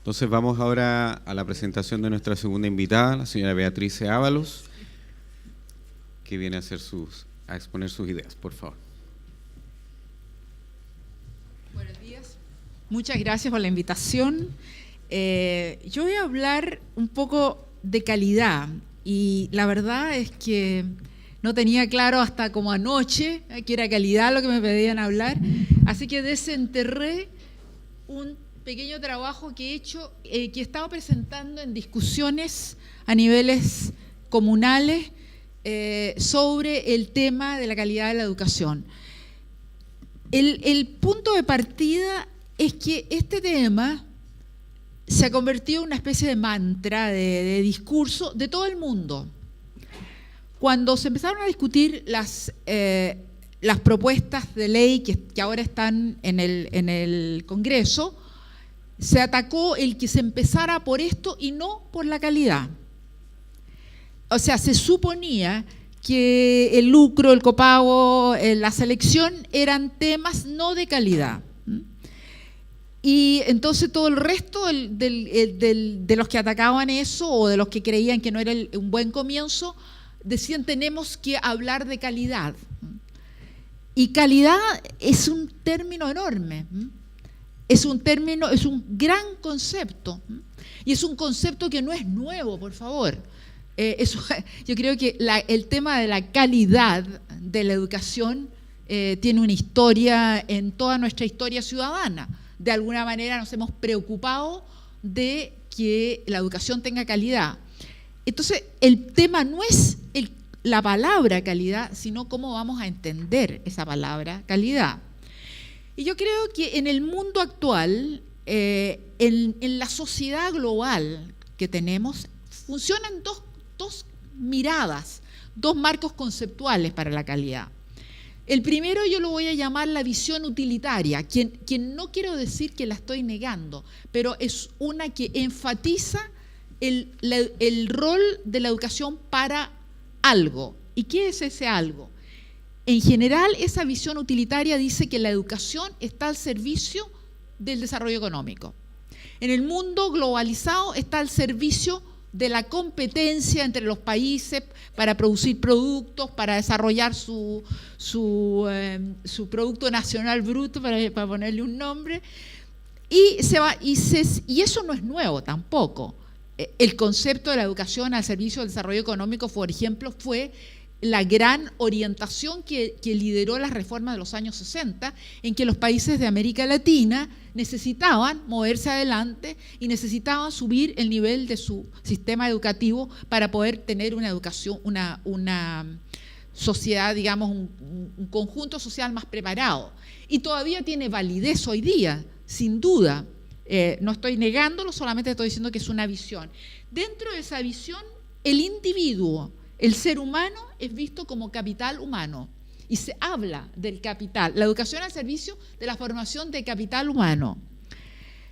Entonces vamos ahora a la presentación de nuestra segunda invitada, la señora Beatriz Ábalos, que viene a exponer sus ideas, por favor. Buenos días. Muchas gracias por la invitación. Yo voy a hablar un poco de calidad y la verdad es que no tenía claro hasta como anoche que era calidad lo que me pedían hablar, así que desenterré un pequeño trabajo que he hecho, que he estado presentando en discusiones a niveles comunales sobre el tema de la calidad de la educación. El punto de partida es que este tema se ha convertido en una especie de mantra, de discurso de todo el mundo. Cuando se empezaron a discutir las propuestas de ley que ahora están en el Congreso, se atacó el que se empezara por esto y no por la calidad. O sea, se suponía que el lucro, el copago, la selección eran temas no de calidad. Y entonces todo el resto de los que atacaban eso o de los que creían que no era un buen comienzo, decían tenemos que hablar de calidad. Y calidad es un término enorme. Es un gran concepto. Y es un concepto que no es nuevo, por favor. Yo creo que el tema de la calidad de la educación tiene una historia en toda nuestra historia ciudadana. De alguna manera nos hemos preocupado de que la educación tenga calidad. Entonces, el tema no es la palabra calidad, sino cómo vamos a entender esa palabra calidad. Y yo creo que en el mundo actual, en la sociedad global que tenemos, funcionan dos miradas, dos marcos conceptuales para la calidad. El primero yo lo voy a llamar la visión utilitaria, quien no quiero decir que la estoy negando, pero es una que enfatiza el rol de la educación para algo. ¿Y qué es ese algo? En general, esa visión utilitaria dice que la educación está al servicio del desarrollo económico. En el mundo globalizado está al servicio de la competencia entre los países para producir productos, para desarrollar su Producto Nacional Bruto, para ponerle un nombre, y eso no es nuevo tampoco. El concepto de la educación al servicio del desarrollo económico, por ejemplo, fue la gran orientación que lideró las reformas de los años 60, en que los países de América Latina necesitaban moverse adelante y necesitaban subir el nivel de su sistema educativo para poder tener una educación, una sociedad, digamos, un conjunto social más preparado. Y todavía tiene validez hoy día, sin duda. No estoy negándolo, solamente estoy diciendo que es una visión. Dentro de esa visión, el individuo, el ser humano, es visto como capital humano y se habla del capital, la educación al servicio de la formación de capital humano.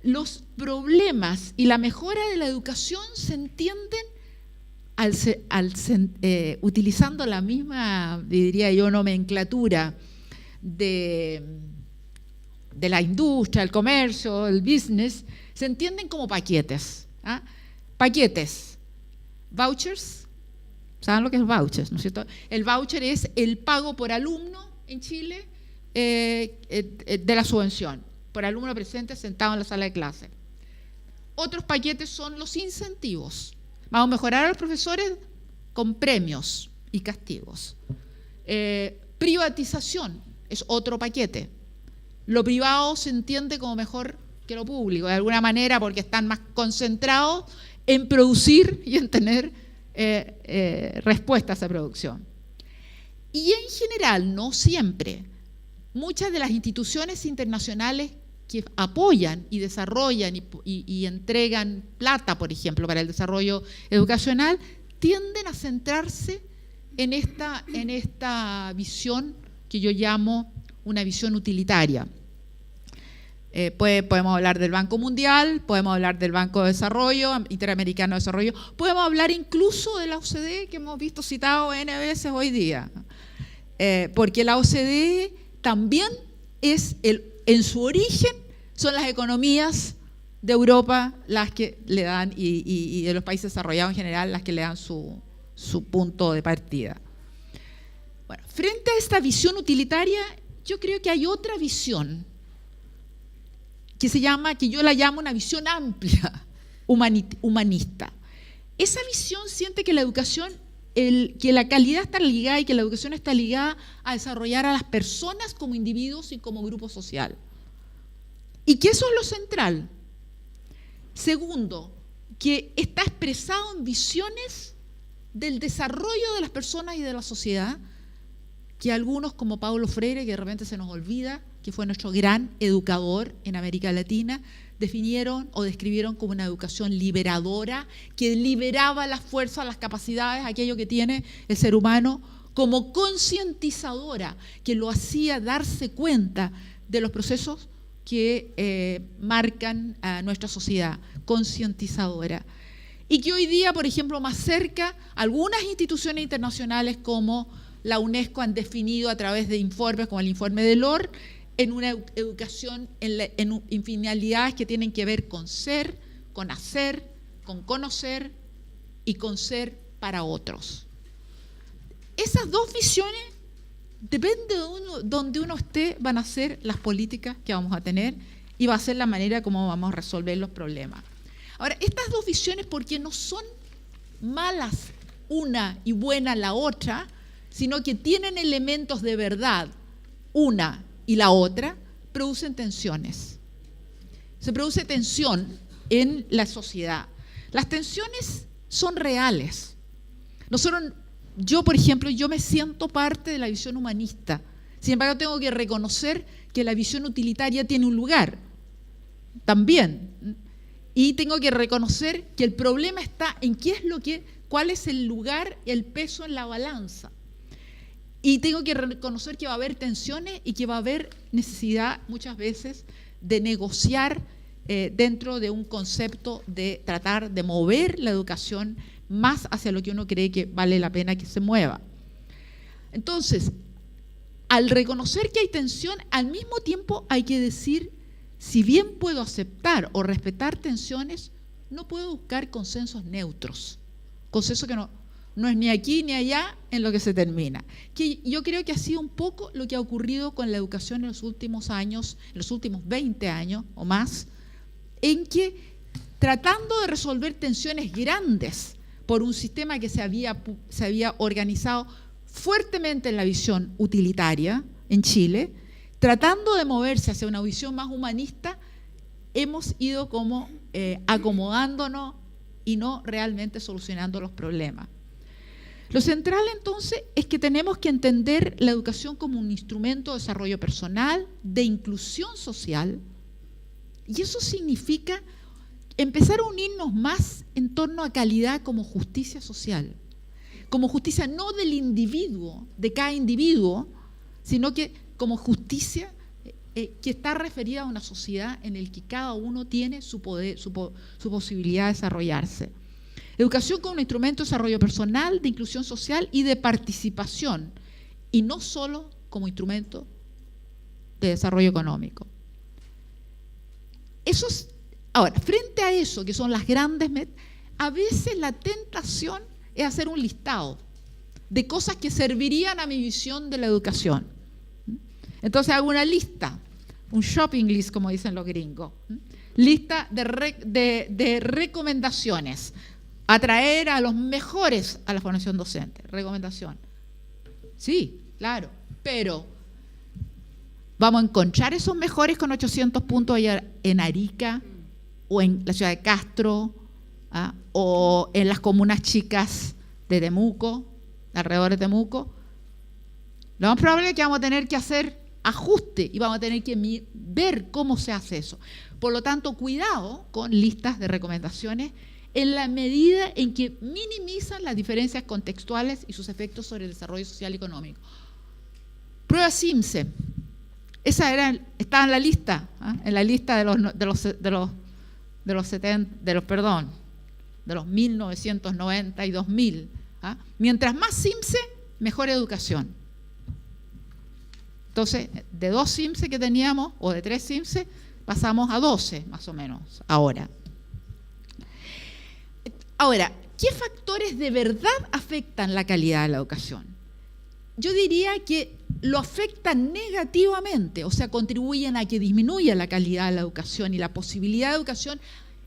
Los problemas y la mejora de la educación se entienden utilizando la misma, diría yo, nomenclatura de la industria, el comercio, el business, se entienden como paquetes. Paquetes, vouchers. ¿Saben lo que es vouchers, no es cierto? El voucher es el pago por alumno en Chile de la subvención, por alumno presente sentado en la sala de clase. Otros paquetes son los incentivos. Vamos a mejorar a los profesores con premios y castigos. Privatización es otro paquete. Lo privado se entiende como mejor que lo público, de alguna manera, porque están más concentrados en producir y en tener respuesta a esa producción. Y en general, no siempre, muchas de las instituciones internacionales que apoyan y desarrollan y entregan plata, por ejemplo, para el desarrollo educacional, tienden a centrarse en esta visión que yo llamo una visión utilitaria. Podemos hablar del Banco Mundial, podemos hablar del Banco de Desarrollo, Interamericano de Desarrollo, podemos hablar incluso de la OCDE, que hemos visto citado N veces hoy día, porque la OCDE también en su origen son las economías de Europa las que le dan, y de los países desarrollados en general, las que le dan su punto de partida. Bueno, frente a esta visión utilitaria, yo creo que hay otra visión que yo la llamo una visión amplia, humanista. Esa visión siente que la educación, que la calidad está ligada y que la educación está ligada a desarrollar a las personas como individuos y como grupo social. Y que eso es lo central. Segundo, que está expresado en visiones del desarrollo de las personas y de la sociedad, que algunos, como Paulo Freire, que de repente se nos olvida, que fue nuestro gran educador en América Latina, definieron o describieron como una educación liberadora, que liberaba las fuerzas, las capacidades, aquello que tiene el ser humano, como concientizadora, que lo hacía darse cuenta de los procesos que marcan a nuestra sociedad, concientizadora. Y que hoy día, por ejemplo, más cerca, algunas instituciones internacionales como la UNESCO han definido a través de informes como el informe de Lord, en una educación en finalidades que tienen que ver con ser, con hacer, con conocer y con ser para otros. Esas dos visiones, depende de donde uno esté, van a ser las políticas que vamos a tener y va a ser la manera como vamos a resolver los problemas. Ahora, estas dos visiones, porque no son malas una y buena la otra, sino que tienen elementos de verdad, una y la otra, producen tensiones. Se produce tensión en la sociedad. Las tensiones son reales. Yo, por ejemplo, yo me siento parte de la visión humanista. Sin embargo, tengo que reconocer que la visión utilitaria tiene un lugar también. Y tengo que reconocer que el problema está en cuál es el lugar, el peso en la balanza. Y tengo que reconocer que va a haber tensiones y que va a haber necesidad muchas veces de negociar dentro de un concepto de tratar de mover la educación más hacia lo que uno cree que vale la pena que se mueva. Entonces, al reconocer que hay tensión, al mismo tiempo hay que decir, si bien puedo aceptar o respetar tensiones, no puedo buscar consensos neutros, consenso que no es ni aquí ni allá en lo que se termina. Que yo creo que ha sido un poco lo que ha ocurrido con la educación en los últimos años, en los últimos 20 años o más, en que tratando de resolver tensiones grandes por un sistema que se había organizado fuertemente en la visión utilitaria en Chile, tratando de moverse hacia una visión más humanista, hemos ido como acomodándonos y no realmente solucionando los problemas. Lo central entonces es que tenemos que entender la educación como un instrumento de desarrollo personal, de inclusión social, y eso significa empezar a unirnos más en torno a calidad como justicia social, como justicia no del individuo, de cada individuo, sino que como justicia que está referida a una sociedad en la que cada uno tiene su poder, su posibilidad de desarrollarse. Educación como un instrumento de desarrollo personal, de inclusión social y de participación, y no solo como instrumento de desarrollo económico. Ahora, frente a eso, que son las grandes metas, a veces la tentación es hacer un listado de cosas que servirían a mi visión de la educación. Entonces hago una lista, un shopping list, como dicen los gringos, lista de recomendaciones. Atraer a los mejores a la formación docente. Recomendación. Sí, claro, pero ¿vamos a encontrar esos mejores con 800 puntos allá en Arica o en la ciudad de Castro o en las comunas chicas de Temuco, alrededor de Temuco? Lo más probable es que vamos a tener que hacer ajuste y vamos a tener que ver cómo se hace eso. Por lo tanto, cuidado con listas de recomendaciones en la medida en que minimizan las diferencias contextuales y sus efectos sobre el desarrollo social y económico. Prueba Simpson, esa estaba en la lista, en la lista de los 1990 y 2000. Mientras más Simpson, mejor educación. Entonces, de 2 Simpson que teníamos, o de 3 Simpson, pasamos a 12 más o menos ahora. Ahora, ¿qué factores de verdad afectan la calidad de la educación? Yo diría que lo afectan negativamente, o sea, contribuyen a que disminuya la calidad de la educación y la posibilidad de educación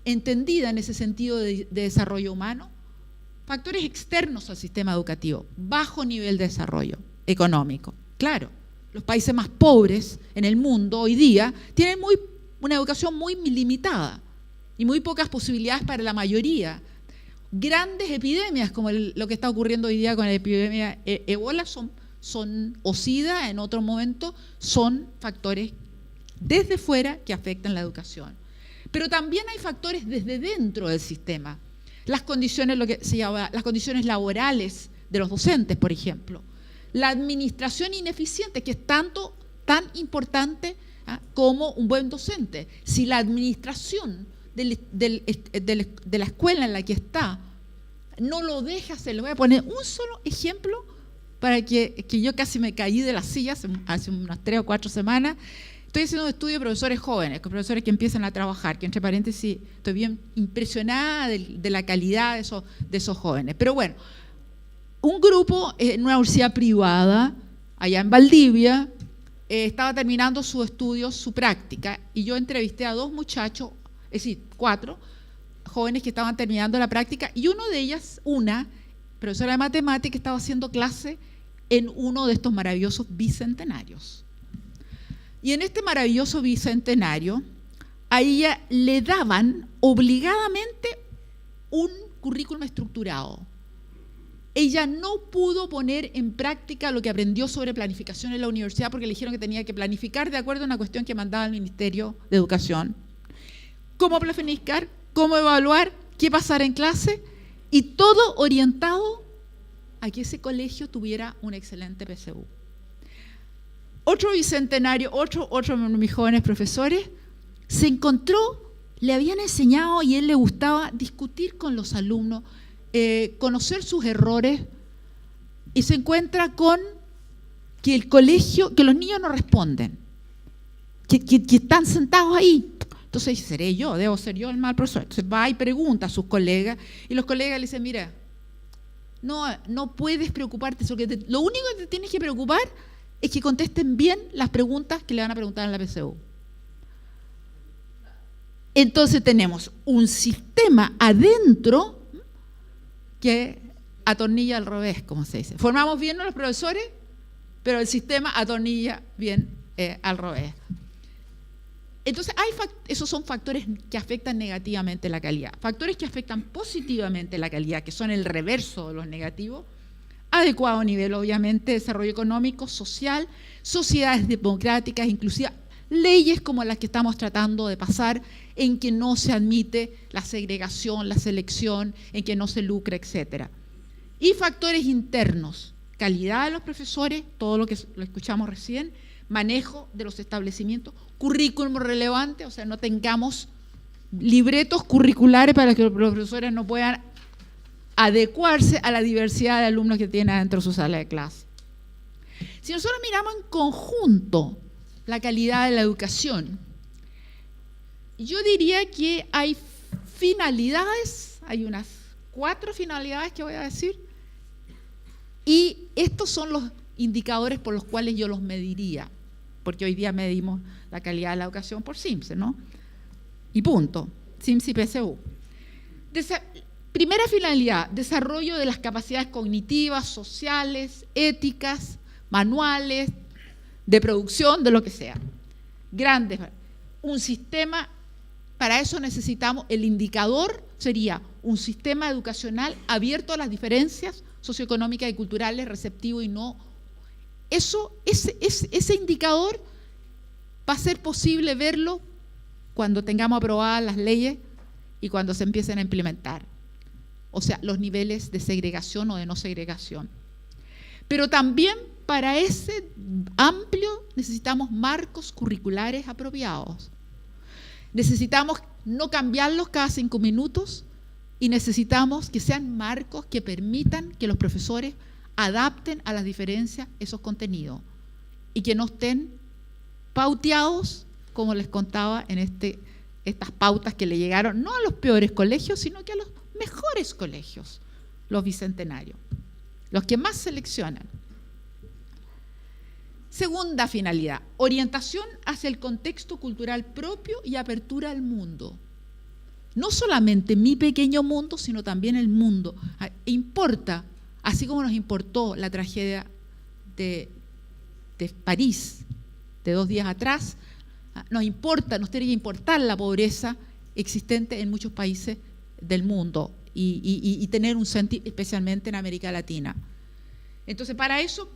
entendida en ese sentido de desarrollo humano. Factores externos al sistema educativo, bajo nivel de desarrollo económico. Claro, los países más pobres en el mundo hoy día tienen una educación muy limitada y muy pocas posibilidades para la mayoría. Grandes epidemias como lo que está ocurriendo hoy día con la epidemia Ébola o SIDA en otro momento, son factores desde fuera que afectan la educación. Pero también hay factores desde dentro del sistema. Las condiciones, lo que se llama, las condiciones laborales de los docentes, por ejemplo. La administración ineficiente, que es tan importante como un buen docente. Si la administración de la escuela en la que está no lo deja hacer, le voy a poner un solo ejemplo para que yo casi me caí de la silla hace unas 3 o 4 semanas. Estoy haciendo un estudio de profesores jóvenes, con profesores que empiezan a trabajar, que entre paréntesis estoy bien impresionada de la calidad de esos jóvenes. Pero bueno, un grupo en una universidad privada, allá en Valdivia, estaba terminando su estudio, su práctica, y yo entrevisté a 2 muchachos, es decir, 4 jóvenes que estaban terminando la práctica, y uno de ellas, una profesora de matemática, estaba haciendo clase en uno de estos maravillosos bicentenarios. Y en este maravilloso bicentenario, a ella le daban obligadamente un currículum estructurado. Ella no pudo poner en práctica lo que aprendió sobre planificación en la universidad porque le dijeron que tenía que planificar de acuerdo a una cuestión que mandaba el Ministerio de Educación. Cómo planificar, cómo evaluar, qué pasar en clase, y todo orientado a que ese colegio tuviera un excelente PSU. Otro bicentenario, otro de mis jóvenes profesores, se encontró, le habían enseñado y a él le gustaba discutir con los alumnos, conocer sus errores, y se encuentra con que el colegio, que los niños no responden, que están sentados ahí. Entonces dice, debo ser yo el mal profesor. Entonces va y pregunta a sus colegas, y los colegas le dicen, mira, no puedes preocuparte, lo único que te tienes que preocupar es que contesten bien las preguntas que le van a preguntar en la PSU. Entonces tenemos un sistema adentro que atornilla al revés, como se dice. Formamos bien a los profesores, pero el sistema atornilla bien al revés. Entonces, esos son factores que afectan negativamente la calidad. Factores que afectan positivamente la calidad, que son el reverso de los negativos: adecuado nivel, obviamente, desarrollo económico, social, sociedades democráticas, inclusivas, leyes como las que estamos tratando de pasar, en que no se admite la segregación, la selección, en que no se lucra, etc. Y factores internos: calidad de los profesores, todo lo que lo escuchamos recién, manejo de los establecimientos, currículum relevante, o sea, no tengamos libretos curriculares para que los profesores no puedan adecuarse a la diversidad de alumnos que tienen dentro de su sala de clase. Si nosotros miramos en conjunto la calidad de la educación, yo diría que hay finalidades, hay unas 4 finalidades que voy a decir, y estos son los indicadores por los cuales yo los mediría, porque hoy día medimos la calidad de la educación por SIMS, ¿no? Y punto, SIMS y PSU. Primera finalidad: desarrollo de las capacidades cognitivas, sociales, éticas, manuales, de producción, de lo que sea. Grandes. Un sistema, para eso necesitamos, el indicador sería un sistema educacional abierto a las diferencias socioeconómicas y culturales, receptivo y no. Ese indicador va a ser posible verlo cuando tengamos aprobadas las leyes y cuando se empiecen a implementar. O sea, los niveles de segregación o de no segregación. Pero también para ese amplio necesitamos marcos curriculares apropiados. Necesitamos no cambiarlos cada 5 minutos y necesitamos que sean marcos que permitan que los profesores adapten a las diferencias esos contenidos y que no estén pauteados como les contaba, en estas pautas que le llegaron no a los peores colegios, sino que a los mejores colegios, los bicentenarios, los que más seleccionan. Segunda finalidad, orientación hacia el contexto cultural propio y apertura al mundo. No solamente mi pequeño mundo, sino también el mundo. Importa, así como nos importó la tragedia de París de 2 días atrás, nos tiene que importar la pobreza existente en muchos países del mundo y tener un sentido, especialmente en América Latina. Entonces, para eso,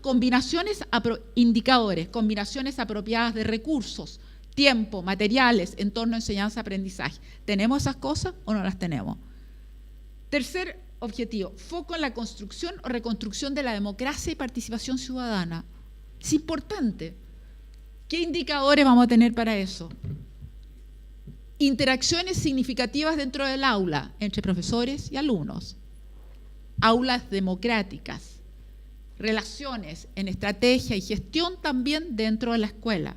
indicadores, combinaciones apropiadas de recursos, tiempo, materiales, entorno, enseñanza, aprendizaje. ¿Tenemos esas cosas o no las tenemos? Tercer objetivo, foco en la construcción o reconstrucción de la democracia y participación ciudadana. Es importante. ¿Qué indicadores vamos a tener para eso? Interacciones significativas dentro del aula, entre profesores y alumnos. Aulas democráticas. Relaciones en estrategia y gestión también dentro de la escuela.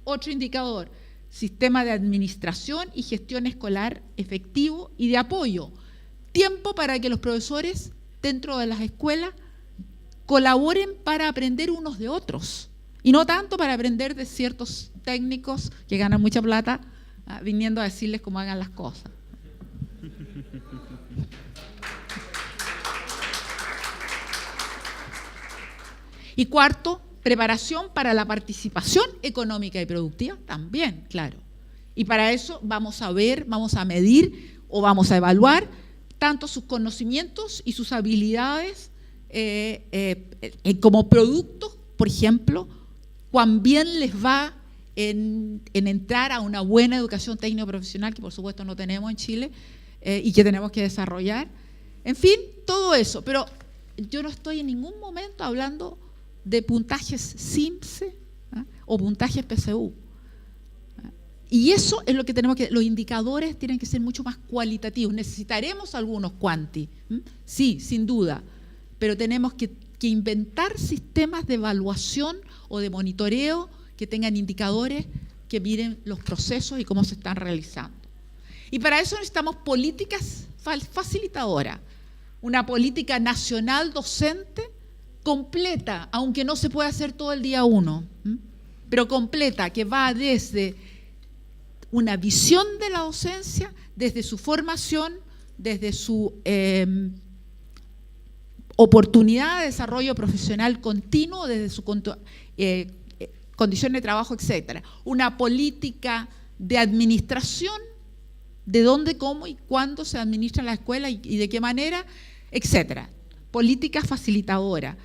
Otro indicador, sistema de administración y gestión escolar efectivo y de apoyo. Tiempo para que los profesores dentro de las escuelas colaboren para aprender unos de otros y no tanto para aprender de ciertos técnicos que ganan mucha plata viniendo a decirles cómo hagan las cosas. Y cuarto, preparación para la participación económica y productiva, también, claro. Y para eso vamos a ver, vamos a medir o vamos a evaluar tanto sus conocimientos y sus habilidades como productos, por ejemplo, cuán bien les va en entrar a una buena educación técnico-profesional, que por supuesto no tenemos en Chile y que tenemos que desarrollar. En fin, todo eso. Pero yo no estoy en ningún momento hablando de puntajes SIMSE o puntajes PSU. Y eso es lo que tenemos que, los indicadores tienen que ser mucho más cualitativos. Necesitaremos algunos cuanti, sí, sin duda, pero tenemos que inventar sistemas de evaluación o de monitoreo que tengan indicadores que miren los procesos y cómo se están realizando. Y para eso necesitamos políticas facilitadoras, una política nacional docente completa, aunque no se pueda hacer todo el día uno, pero completa, que va desde una visión de la docencia, desde su formación, desde su oportunidad de desarrollo profesional continuo, desde su condición de trabajo, etcétera. Una política de administración, de dónde, cómo y cuándo se administra la escuela y de qué manera, etcétera. Política facilitadora.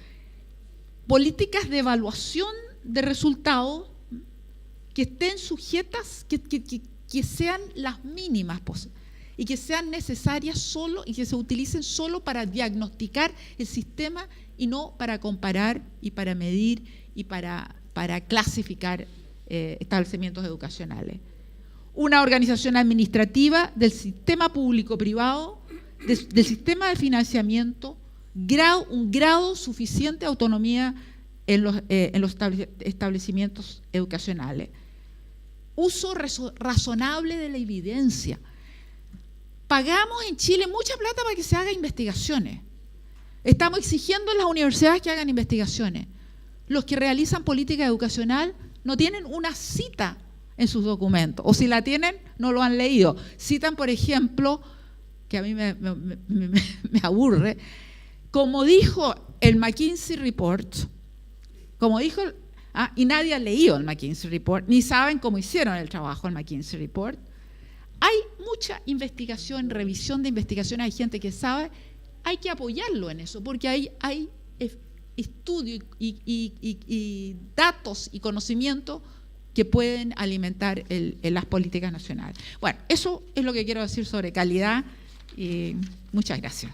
Políticas de evaluación de resultados que estén sujetas, que sean las mínimas posibles y que sean necesarias solo y que se utilicen solo para diagnosticar el sistema y no para comparar y para medir y para clasificar establecimientos educacionales. Una organización administrativa del sistema público-privado, del sistema de financiamiento, un grado suficiente de autonomía en los establecimientos educacionales. Uso razonable de la evidencia. Pagamos en Chile mucha plata para que se hagan investigaciones. Estamos exigiendo a las universidades que hagan investigaciones. Los que realizan política educacional no tienen una cita en sus documentos, o si la tienen, no lo han leído. Citan, por ejemplo, que a mí me aburre, como dijo el McKinsey Report, y nadie ha leído el McKinsey Report, ni saben cómo hicieron el trabajo el McKinsey Report. Hay mucha investigación, revisión de investigación, hay gente que sabe, hay que apoyarlo en eso, porque hay estudios y datos y conocimiento que pueden alimentar las políticas nacionales. Bueno, eso es lo que quiero decir sobre calidad y muchas gracias.